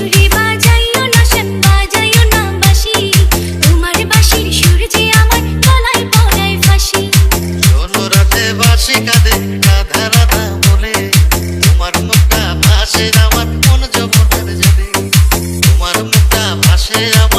সুরে বাজাইও না শান, বাজাইও না বাঁশি, তোমার বাঁশির সুর যে আমার গলায় পরায় ফাঁসি। শোনো রাতে বাঁশি কাঁদে রাধা রাধা বলে, তোমার মুখটা ভাসে আমার মন যমুনার জলে, তোমার মুখটা ভাসে আমার